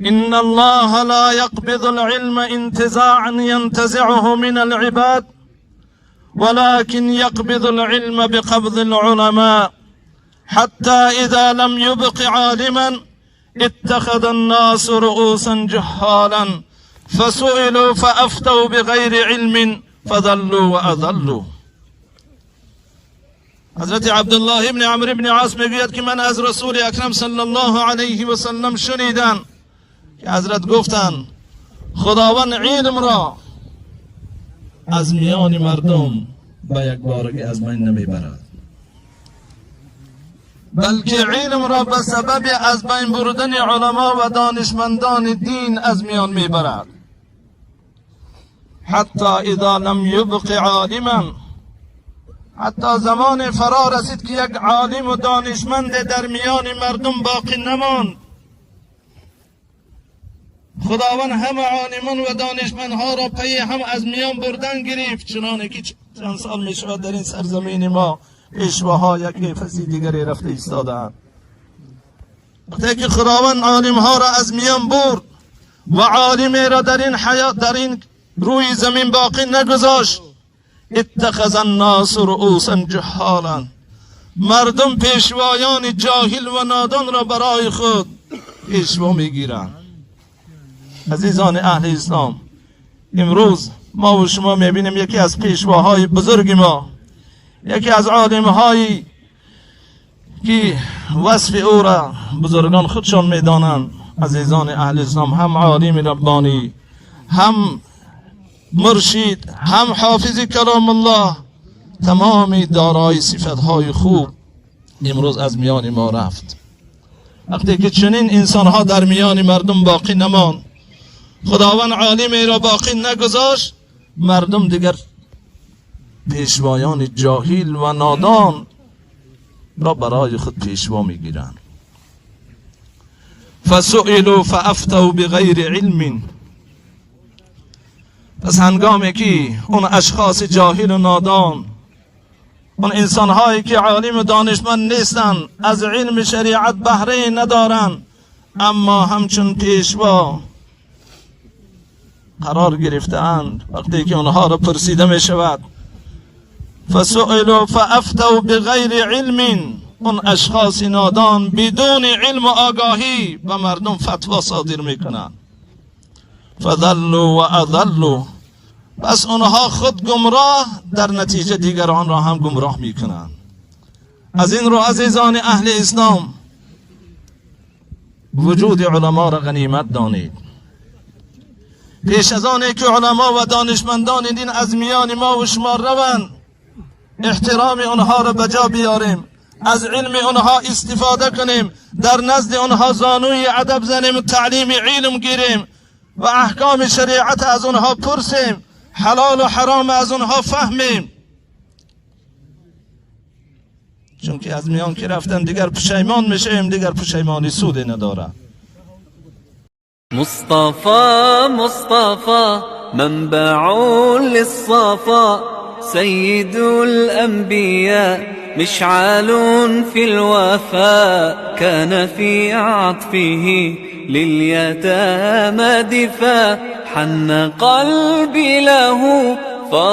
إن الله لا يقبض العلم انتزاعا ينتزعه من العباد ولكن يقبض العلم بقبض العلماء حتى إذا لم يبق عالما اتخذ الناس رؤوسا جهالا فسئلوا فأفتوا بغير علم فضلوا وأضلوا. حضرت عبدالله ابن عمرو ابن عاص میگوید که من از رسول اکرم صلی الله علیه و سلم شنیدم که حضرت گفتن خداوند علم را از میان مردم به یک بارگی از بین نمیبرد، بلکه علم را به سبب از بین بردن علما و دانشمندان دین از میان میبرد. حتی اذا لم یبق عالما، حتی زمان فرا رسید که یک عالم و دانشمند در میان مردم باقی نماند. خداوند هم عالمان و دانشمندها را پی هم از میان بردن گرفت، چنانه که چند سال می شود در این سرزمین ما پیشواها یک قفسی دیگری رفته ایستادند. وقتی که خداوند عالمها را از میان برد و عالمی را در این حیات، در این روی زمین باقی نگذاشت، اتخذ الناس رؤوسا جهالا، مردم پیشوایان جاهل و نادان را برای خود پیشوا میگیرند. عزیزان اهل اسلام، امروز ما و شما میبینیم یکی از پیشواهای بزرگ ما، یکی از عالمهایی که وصف او را بزرگان خودشان میدانند، عزیزان اهل اسلام، هم عالم ربانی، هم مرشد، هم حافظ کلام الله، تمام دارای صفتهای خوب امروز از میان ما رفت. وقتی که چنین انسانها در میان مردم باقی نماند، خداوند عالمی را باقی نگذاشت، مردم دیگر پیشوایان جاهل و نادان را برای خود پیشوا میگیرند. فسئلوا فافتوا بغیر علم، پس هنگامی که اون اشخاص جاهل و نادان، اون انسانهایی که عالم و دانشمند نیستن، از علم شریعت بهره ندارن، اما همچون پیشوا قرار گرفتند، وقتی که اونها را پرسیده می شود فسئلوا فافتوا بغیر علم، اون اشخاص نادان بدون علم و آگاهی به مردم فتوا صادر میکنند. فضلوا و اضلوا، پس اونها خود گمراه، در نتیجه دیگران را هم گمراه میکنند. از این رو عزیزان اهل اسلام، وجود علما را غنیمت دانید. پیش از آنی که علما و دانشمندان دین از میان ما و شما روند، احترام اونها را به جا بیاریم، از علم اونها استفاده کنیم، در نزد اونها زانوی ادب زنیم، تعلیم علم گیریم و احکام شریعت از اونها پرسیم، حلال و حرام از اونها فهمیم. چون که از میان که رفتن دیگر پشیمان میشیم، دیگر پشیمانی سود نداره. مصطفى مصطفى منبع للصفا سيد الأنبياء مشعل في الوفاء كان في عطفه لليتامى دفاع حن قلبي له